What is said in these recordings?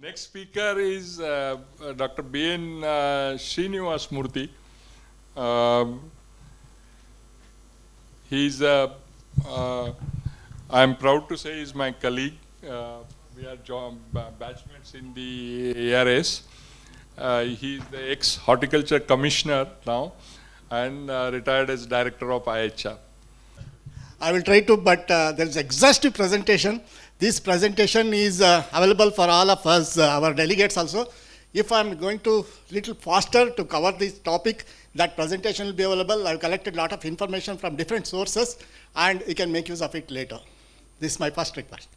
Next speaker is Dr. N Srinivasa Murthy. He's, I'm proud to say, he's my colleague. We are batchmates in the ARS. He's the ex-Horticultural Commissioner now and retired as Director of IIHR. I will try to, but there is exhaustive presentation. This presentation is available for all of us, our delegates also. If I'm going to little faster to cover this topic, that presentation will be available. I've collected a lot of information from different sources, and you can make use of it later. This is my first request.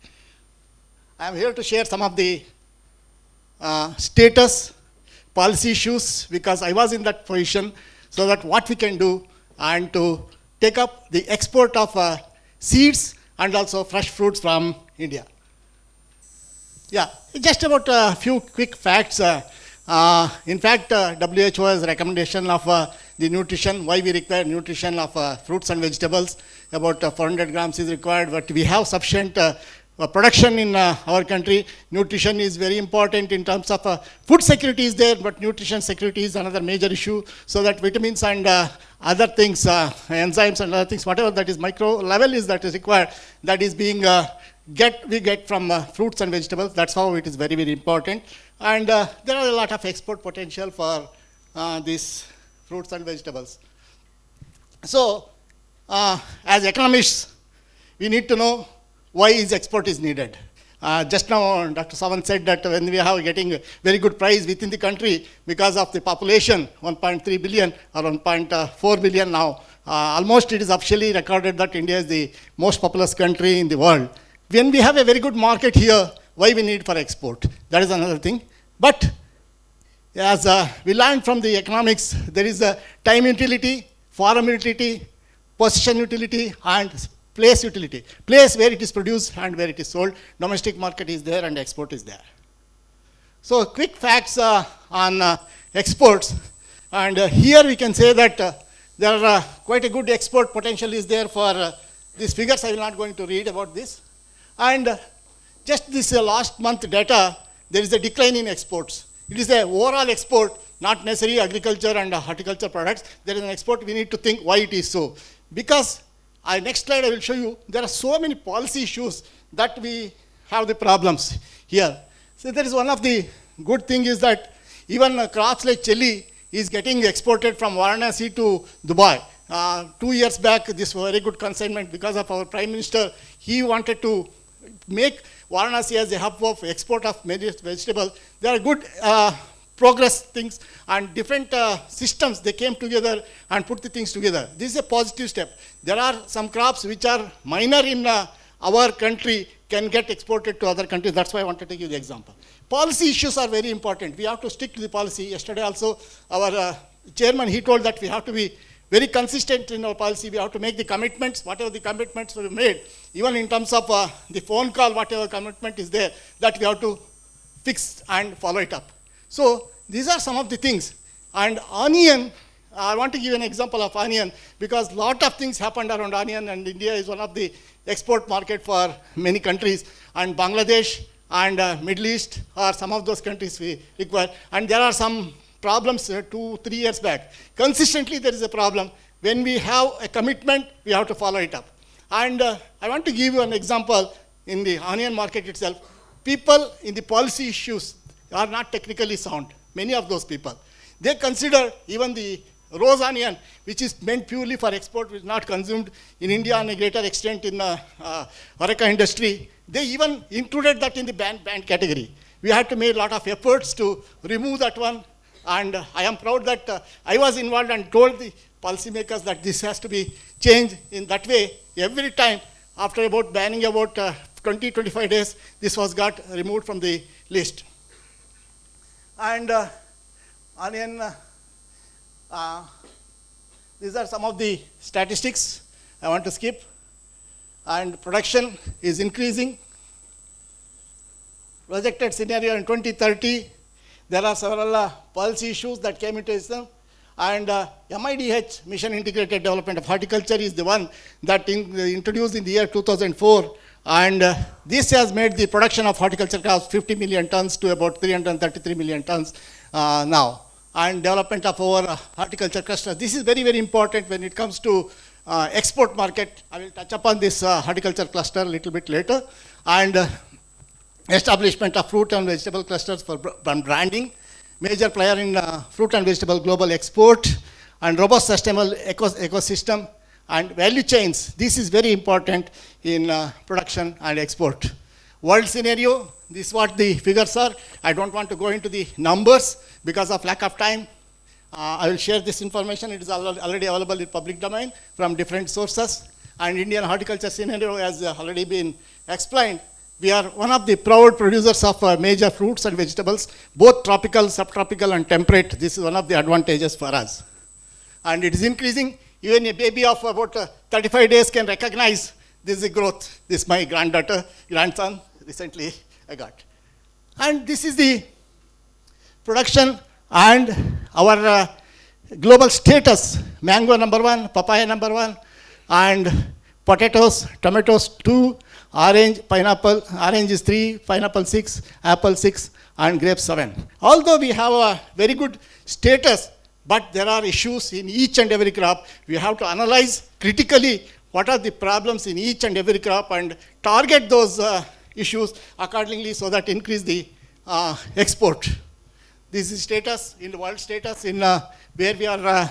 I'm here to share some of the status, policy issues, because I was in that position, so that what we can do and to take up the export of seeds and also fresh fruits from India. Yeah, just about a few quick facts. In fact, WHO's recommendation of the nutrition, why we require nutrition of fruits and vegetables, about 400 grams is required, but we have sufficient production in our country. Nutrition is very important in terms of food security is there, but nutrition security is another major issue, so that vitamins and other things, enzymes and other things, whatever that is micro level is that is required, that is being we get from fruits and vegetables. That's how it is very, very important. And there are a lot of export potential for these fruits and vegetables. So, as economists, we need to know why is export is needed. Just now, Dr. Savan said that when we are getting a very good price within the country because of the population, 1.3 billion or 1.4 billion now, almost it is officially recorded that India is the most populous country in the world. When we have a very good market here, why we need for export? That is another thing. But as we learned from the economics, there is a time utility, farm utility, position utility, and place utility. Place where it is produced and where it is sold. Domestic market is there and export is there. So quick facts on exports. And here we can say that there are quite a good export potential is there for these figures. I will not going to read about this. And just this last month data, there is a decline in exports. It is the overall export, not necessarily agriculture and horticulture products. There is an export, we need to think why it is so. Because, next slide I will show you, there are so many policy issues that we have the problems here. So there is one of the good thing is that even crops like chili is getting exported from Varanasi to Dubai. 2 years back, this was a very good consignment because of our Prime Minister. He wanted to make Varanasi as a hub of export of many vegetables. There are good progress things and different systems, they came together and put the things together. This is a positive step. There are some crops which are minor in our country can get exported to other countries. That's why I wanted to give the example. Policy issues are very important. We have to stick to the policy. Yesterday also, our chairman, he told that we have to be very consistent in our policy. We have to make the commitments, whatever the commitments were made, even in terms of the phone call, whatever commitment is there, that we have to fix and follow it up. So these are some of the things. And onion, I want to give an example of onion because a lot of things happened around onion, and India is one of the export market for many countries, and Bangladesh and Middle East are some of those countries we require. And there are some problems 2-3 years back. Consistently there is a problem. When we have a commitment, we have to follow it up. And I want to give you an example in the onion market itself. People in the policy issues are not technically sound, many of those people. They consider even the rose onion, which is meant purely for export, which is not consumed in India on a greater extent in the HoReCa industry. They even included that in the banned category. We had to make a lot of efforts to remove that one. And I am proud that I was involved and told the policymakers that this has to be changed in that way. Every time, after about banning about 20-25 days, this was got removed from the list. And onion, these are some of the statistics I want to skip. And production is increasing. Projected scenario in 2030, there are several policy issues that came into system. And MIDH, Mission Integrated Development of Horticulture, is the one that introduced in the year 2004 And this has made the production of horticulture crops 50 million tons to about 333 million tons now. And development of our horticulture cluster. This is very, very important when it comes to export market. I will touch upon this horticulture cluster a little bit later. And establishment of fruit and vegetable clusters for branding. Major player in fruit and vegetable global export. And robust sustainable ecosystem and value chains. This is very important in production and export. World scenario, this is what the figures are. I don't want to go into the numbers because of lack of time. I will share this information. It is already available in public domain from different sources. And Indian horticulture scenario has already been explained. We are one of the proud producers of major fruits and vegetables, both tropical, subtropical, and temperate. This is one of the advantages for us. And it is increasing. Even a baby of about 35 days can recognize this is a growth. This is my grandson, recently I got. And this is the production and our global status. Mango #1, papaya #1, and potatoes, tomatoes 2, orange, pineapple, orange is 3, pineapple 6, apple 6, and grape 7. Although we have a very good status, but there are issues in each and every crop. We have to analyze critically what are the problems in each and every crop and target those issues accordingly so that increase the export. This is status in the world status in where we are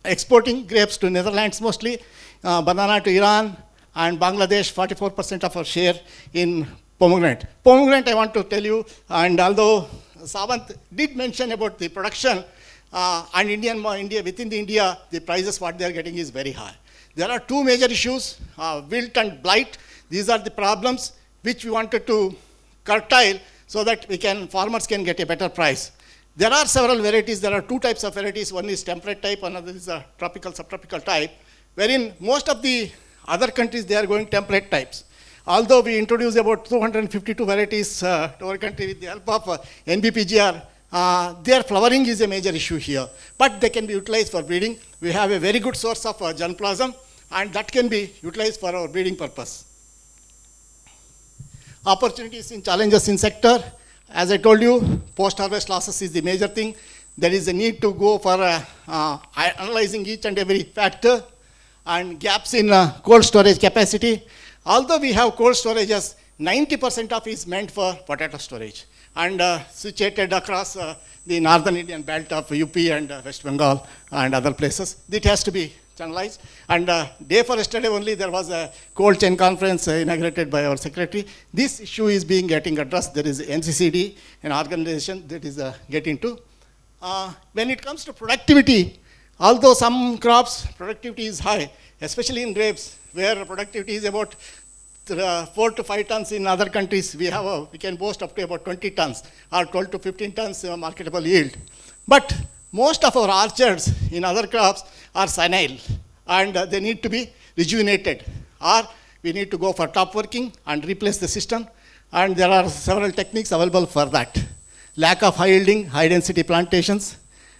exporting grapes to Netherlands mostly, banana to Iran, and Bangladesh 44% of our share in pomegranate. Pomegranate I want to tell you, and although Savant did mention about the production, and within India, the prices what they are getting is very high. There are two major issues, wilt and blight. These are the problems which we wanted to curtail so that farmers can get a better price. There are several varieties. There are two types of varieties. One is temperate type, another is a tropical, subtropical type, wherein most of the other countries, they are going temperate types. Although we introduced about 252 varieties to our country with the help of NBPGR, their flowering is a major issue here, but they can be utilized for breeding. We have a very good source of germplasm, and that can be utilized for our breeding purpose. Opportunities and challenges in sector. As I told you, post-harvest losses is the major thing. There is a need to go for analyzing each and every factor, and gaps in cold storage capacity. Although we have cold storages, 90% of it is meant for potato storage, and situated across the northern Indian belt of UP and West Bengal and other places. It has to be channelized. And day for yesterday only, there was a cold chain conference inaugurated by our secretary. This issue is getting addressed. There is NCCD, an organization that is getting to. When it comes to productivity, although some crops productivity is high, especially in grapes, where productivity is about 4 to 5 tons. In other countries, we can boast up to about 20 tons or 12 to 15 tons marketable yield. But most of our orchards in other crops are senile, and they need to be rejuvenated, or we need to go for top working and replace the system, and there are several techniques available for that. Lack of high yielding, high density plantations,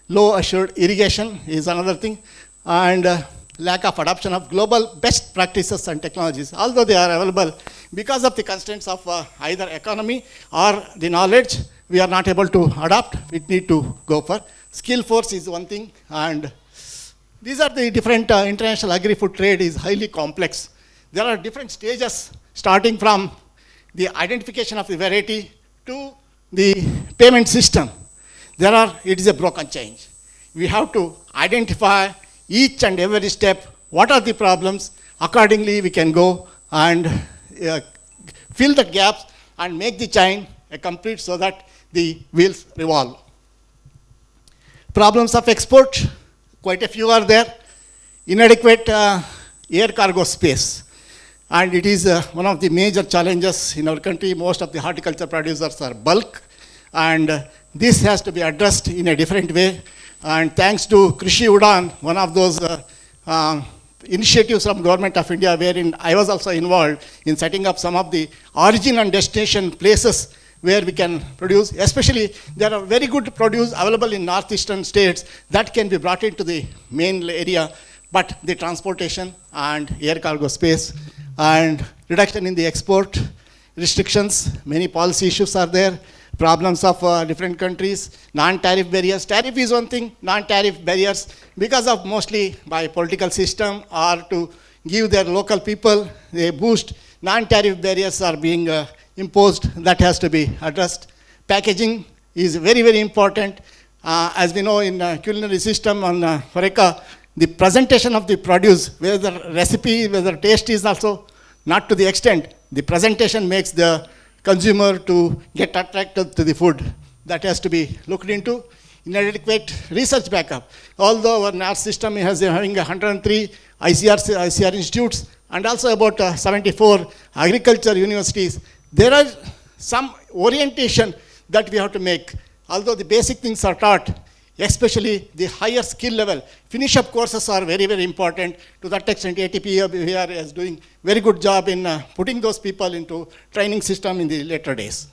low assured irrigation is another thing, and lack of adoption of global best practices and technologies. Although they are available, because of the constraints of either economy or the knowledge, we are not able to adopt. We need to go for skill force is one thing, and these are the different international agri-food trade is highly complex. There are different stages starting from the identification of the variety to the payment system. It is a broken chain. We have to identify each and every step, what are the problems, accordingly we can go and fill the gaps and make the chain complete so that the wheels revolve. Problems of export, quite a few are there. Inadequate air cargo space, and it is one of the major challenges in our country. Most of the horticulture producers are bulk, and this has to be addressed in a different way. And thanks to Krishi Udan, one of those initiatives from Government of India, wherein I was also involved in setting up some of the origin and destination places where we can produce. Especially, there are very good produce available in northeastern states that can be brought into the main area, but the transportation and air cargo space and reduction in the export restrictions, many policy issues are there, problems of different countries, non-tariff barriers. Tariff is one thing, non-tariff barriers, because of mostly by political system or to give their local people a boost, non-tariff barriers are being imposed, that has to be addressed. Packaging is very, very important. As we know in culinary system on HoReCa, the presentation of the produce, whether recipe, whether taste is also not to the extent, the presentation makes the consumer to get attracted to the food. That has to be looked into. Inadequate research backup. Although our NAR system has having 103 ICR institutes and also about 74 agriculture universities, there are some orientation that we have to make. Although the basic things are taught, especially the higher skill level. Finish-up courses are very, very important. To that extent, ATP here is doing very good job in putting those people into training system in the later days.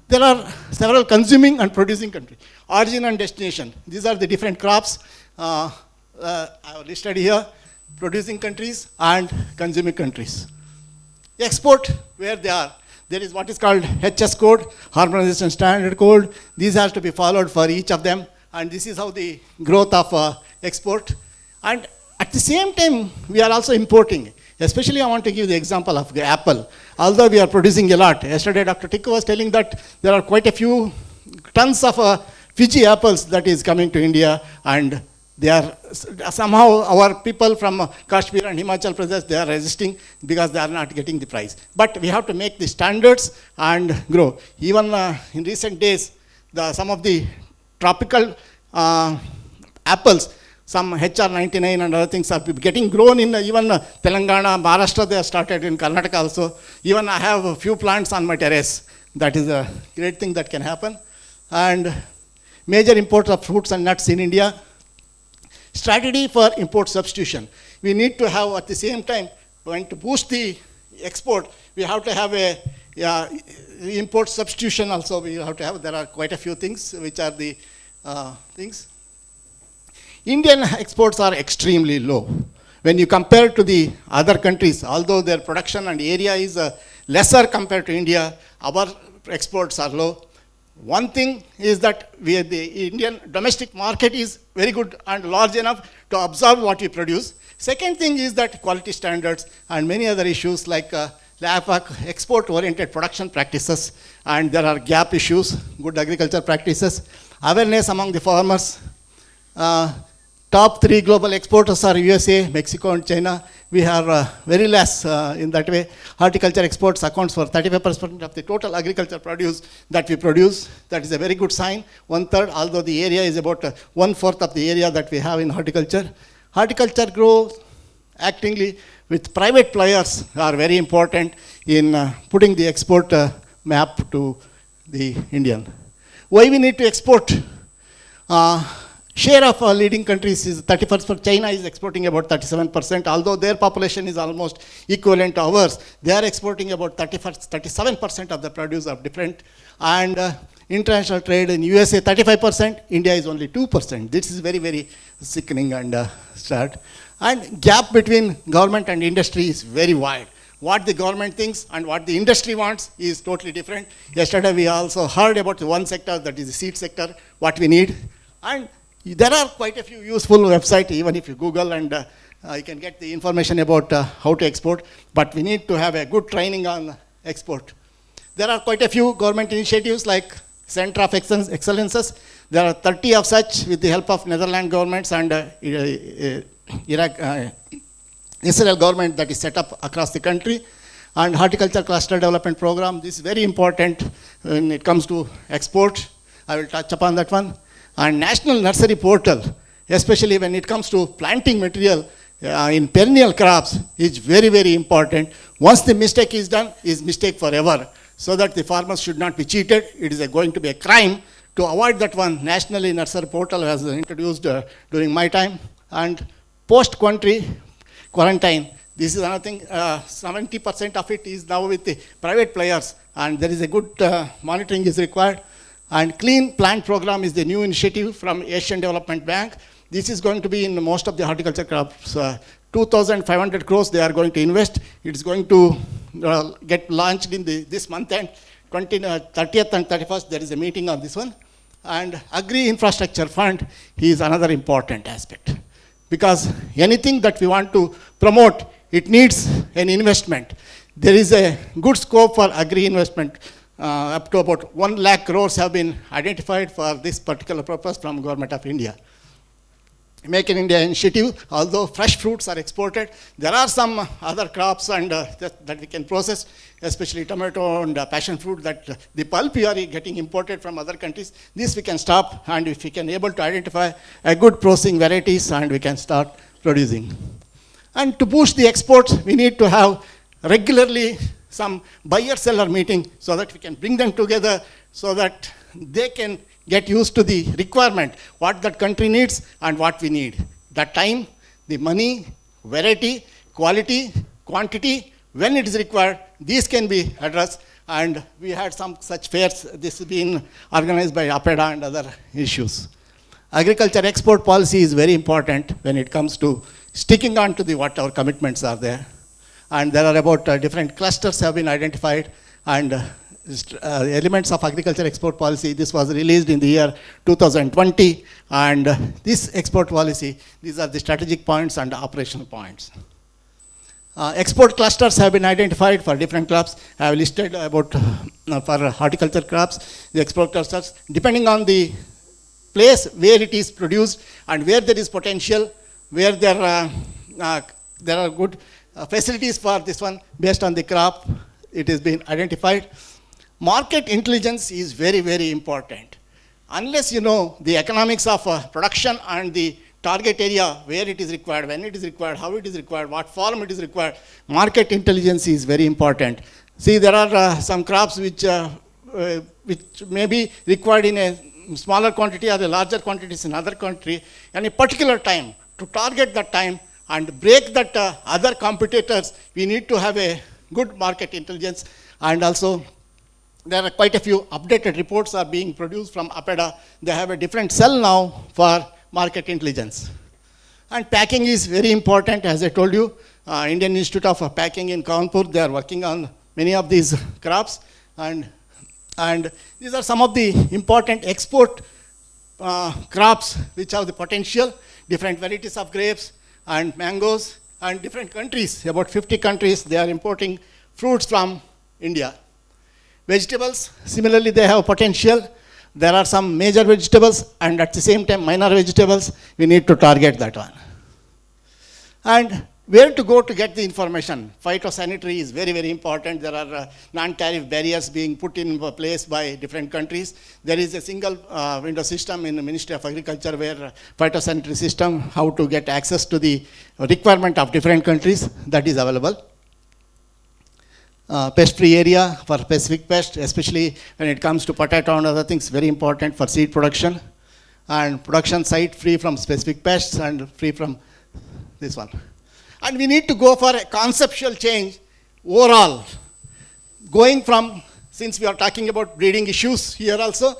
There are several consuming and producing countries. Origin and destination. These are the different crops I have listed here. Producing countries and consuming countries. Export, where they are. There is what is called HS code, Harmonization Standard Code. These have to be followed for each of them. And this is how the growth of export. And at the same time, we are also importing. Especially I want to give the example of the apple. Although we are producing a lot. Yesterday, Dr. Tikku was telling that there are quite a few tons of Fiji apples that is coming to India, and they are somehow our people from Kashmir and Himachal Pradesh, they are resisting because they are not getting the price. But we have to make the standards and grow. Even in recent days, some of the tropical apples, some HR99 and other things are getting grown in even Telangana, Maharashtra, they have started in Karnataka also. Even I have a few plants on my terrace. That is a great thing that can happen. And major imports of fruits and nuts in India. Strategy for import substitution. We need to have at the same time, when to boost the export, we have to have a import substitution also. We have to have, there are quite a few things which are the things. Indian exports are extremely low. When you compare to the other countries, although their production and area is lesser compared to India, our exports are low. One thing is that the Indian domestic market is very good and large enough to absorb what we produce. Second thing is that quality standards and many other issues like lack of export-oriented production practices, and there are gap issues, good agriculture practices, awareness among the farmers. Top 3 global exporters are USA, Mexico, and China. We are very less in that way. Horticulture exports accounts for 35% of the total agriculture produce that we produce. That is a very good sign. 1/3, although the area is about 1/4 of the area that we have in horticulture. Horticulture grows actively with private players are very important in putting the export map to the Indian. Why we need to export? Share of leading countries is 31%. China is exporting about 37%, although their population is almost equivalent to ours. They are exporting about 37% of the produce of different. And international trade in USA 35%, India is only 2%. This is very, very sickening and sad. And gap between government and industry is very wide. What the government thinks and what the industry wants is totally different. Yesterday we also heard about one sector, that is the seed sector, what we need. And there are quite a few useful websites, even if you Google, and you can get the information about how to export, but we need to have a good training on export. There are quite a few government initiatives like Center of Excellences. There are 30 of such with the help of Netherlands governments and Israel government that is set up across the country. And Horticulture Cluster Development Program, this is very important when it comes to export. I will touch upon that one. And National Nursery Portal, especially when it comes to planting material in perennial crops, is very, very important. Once the mistake is done, is mistake forever. So that the farmers should not be cheated. It is going to be a crime. To avoid that one, National Nursery Portal was introduced during my time. And post-country quarantine, this is another thing. 70% of it is now with the private players, and there is a good monitoring is required. And Clean Plant Program is the new initiative from Asian Development Bank. This is going to be in most of the horticulture crops. 2,500 crores they are going to invest. It's going to get launched in this month end. 30th and 31st, there is a meeting on this one. And Agri Infrastructure Fund is another important aspect. Because anything that we want to promote, it needs an investment. There is a good scope for agri investment. Up to about 1 lakh crores have been identified for this particular purpose from Government of India. Make in India initiative, although fresh fruits are exported, there are some other crops and that we can process, especially tomato and passion fruit, that the pulp we are getting imported from other countries. This we can stop, and if we can able to identify a good processing varieties, and we can start producing. And to boost the exports, we need to have regularly some buyer-seller meeting so that we can bring them together so that they can get used to the requirement, what that country needs and what we need. The time, the money, variety, quality, quantity, when it is required, these can be addressed. And we had some such fairs. This has been organized by APEDA and other issues. Agriculture export policy is very important when it comes to sticking on to what our commitments are there. And there are about different clusters have been identified, and elements of agriculture export policy. This was released in the year 2020, and this export policy, these are the strategic points and operational points. Export clusters have been identified for different crops. I have listed about for horticulture crops, the export clusters, depending on the place where it is produced and where there is potential, where there are good facilities for this one based on the crop, it has been identified. Market intelligence is very, very important. Unless you know the economics of production and the target area, where it is required, when it is required, how it is required, what form it is required, market intelligence is very important. See, there are some crops which may be required in a smaller quantity or a larger quantities in other country, and a particular time. To target that time and break that other competitors, we need to have a good market intelligence. And also, there are quite a few updated reports are being produced from APEDA. They have a different cell now for market intelligence. And packing is very important, as I told you. Indian Institute of Packing in Kanpur, they are working on many of these crops. And these are some of the important export crops which have the potential, different varieties of grapes and mangoes, and different countries, about 50 countries, they are importing fruits from India. Vegetables, similarly, they have potential. There are some major vegetables and at the same time minor vegetables. We need to target that one. And where to go to get the information? Phytosanitary is very, very important. There are non-tariff barriers being put in place by different countries. There is a single window system in the Ministry of Agriculture where phytosanitary system, how to get access to the requirement of different countries, that is available. Pest-free area for specific pests, especially when it comes to potato and other things, very important for seed production. And production site free from specific pests and free from this one. And we need to go for a conceptual change overall. Going from, since we are talking about breeding issues here also,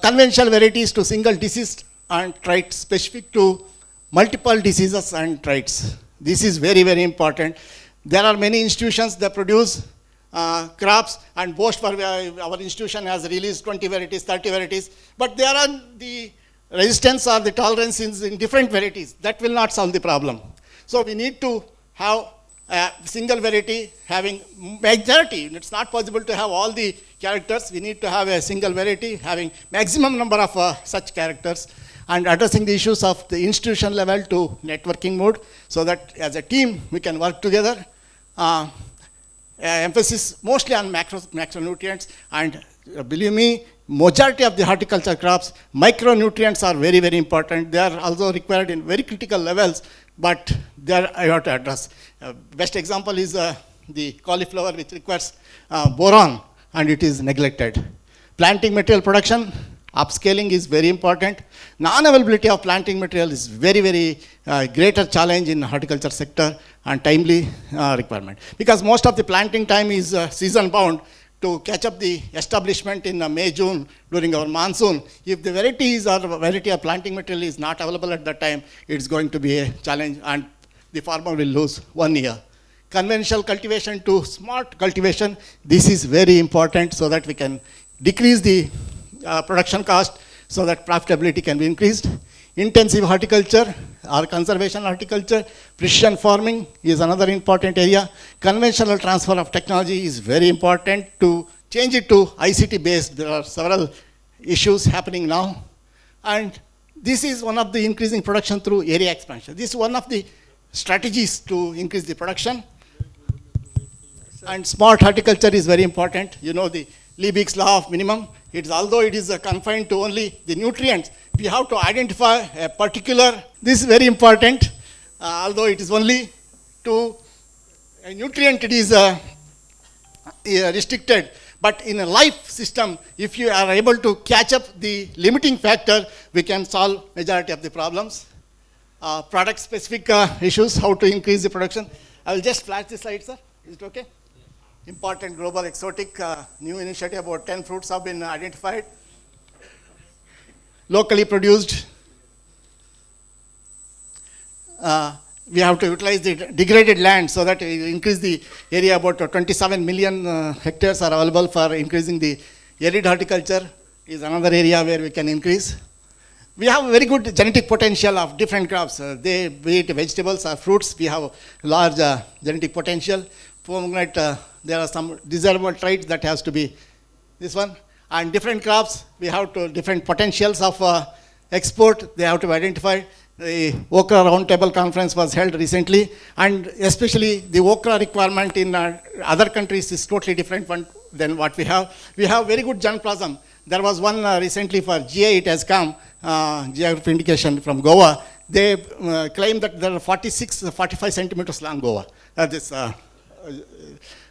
conventional varieties to single disease and traits specific to multiple diseases and traits. This is very, very important. There are many institutions that produce crops and boast for our institution has released 20 varieties, 30 varieties, but there are the resistance or the tolerance in different varieties. That will not solve the problem. So we need to have a single variety having majority. It's not possible to have all the characters. We need to have a single variety having maximum number of such characters, and addressing the issues of the institution level to networking mode so that as a team we can work together. Emphasis mostly on macronutrients, and believe me, majority of the horticulture crops, micronutrients are very, very important. They are also required in very critical levels, but they are I have to address. Best example is the cauliflower, which requires boron, and it is neglected. Planting material production, upscaling is very important. Non-availability of planting material is very, very greater challenge in horticulture sector, and timely requirement. Because most of the planting time is season bound, to catch up the establishment in May, June during our monsoon. If the varieties or variety of planting material is not available at that time, it's going to be a challenge and the farmer will lose 1 year. Conventional cultivation to smart cultivation, this is very important so that we can decrease the production cost so that profitability can be increased. Intensive horticulture or conservation horticulture, precision farming is another important area. Conventional transfer of technology is very important to change it to ICT based. There are several issues happening now. And this is one of the increasing production through area expansion. This is one of the strategies to increase the production. And smart horticulture is very important. You know the Liebig's law of minimum. Although it is confined to only the nutrients, we have to identify a particular, this is very important, although it is only to a nutrient it is restricted. But in a life system, if you are able to catch up the limiting factor, we can solve majority of the problems. Product specific issues, how to increase the production. I will just flash the slide, sir. Is it okay? Important global exotic new initiative, about 10 fruits have been identified. Locally produced. We have to utilize the degraded land so that we increase the area. About 27 million hectares are available for increasing the arid horticulture is another area where we can increase. We have very good genetic potential of different crops. Be it vegetables or fruits, we have large genetic potential. Pomegranate, there are some desirable traits that has to be this one. And different crops, we have to different potentials of export, they have to be identified. The okra roundtable conference was held recently, and especially the okra requirement in other countries is totally different than what we have. We have very good germplasm. There was one recently for GA, it has come, geographic indication from Goa. They claim that there are 45 centimeters long Goa, this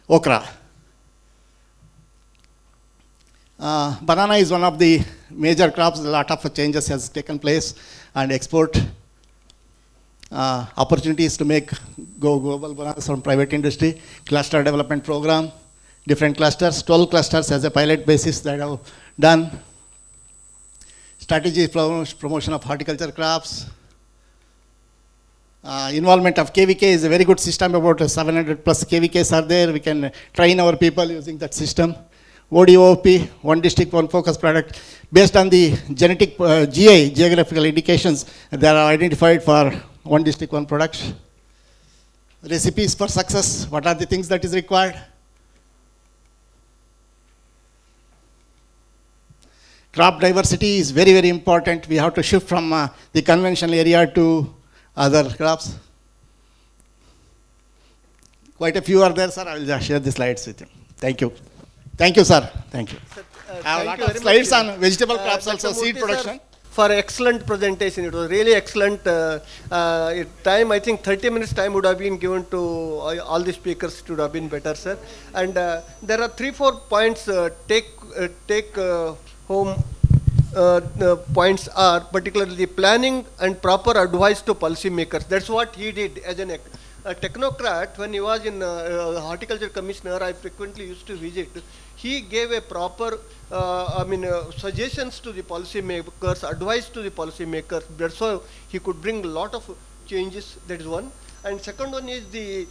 okra. Banana is one of the major crops. A lot of changes has taken place, and export opportunities to make go global bananas from private industry. Cluster development program, different clusters, 12 clusters as a pilot basis that have done. Strategy promotion of horticulture crops. Involvement of KVK is a very good system. About 700 plus KVKs are there. We can train our people using that system. ODOP, one district, one focus product. Based on the genetic GI, geographical indications, they are identified for one district, one product. Recipes for success, what are the things that is required? Crop diversity is very, very important. We have to shift from the conventional area to other crops. Quite a few are there, sir. I will just share the slides with you. Thank you. Thank you, sir. Thank you. Sir, I have a lot thank of you slides very much, on vegetable crops, Dr. also seed Murthy, sir, production. for excellent presentation. It was really excellent. Time, I think 30 minutes time would have been given to all the speakers. It would have been better, sir. And there are 3-4 points take home. Points are particularly planning and proper advice to policymakers. That's what he did as a technocrat. When he was in Horticultural Commissioner, I frequently used to visit. He gave a proper, suggestions to the policymakers, advice to the policymakers. That's how he could bring a lot of changes. That is one. And second one is the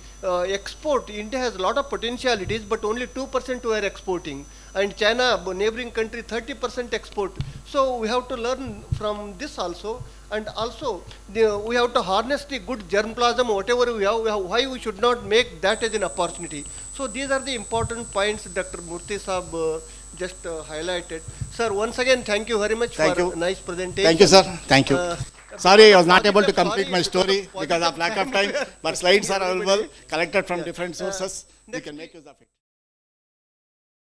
export. India has a lot of potentialities, but only 2% we are exporting. And China, neighboring country, 30% export. So we have to learn from this also. And also, we have to harness the good germplasm, whatever we have, why we should not make that as an opportunity. So these are the important points Dr. Murthy Saab just highlighted. Sir, once again, thank you very much for a nice presentation. Thank you, sir. Thank you. Sorry, I was not able to complete my story because of lack of time, but slides are available, collected from different sources. We can make use of it.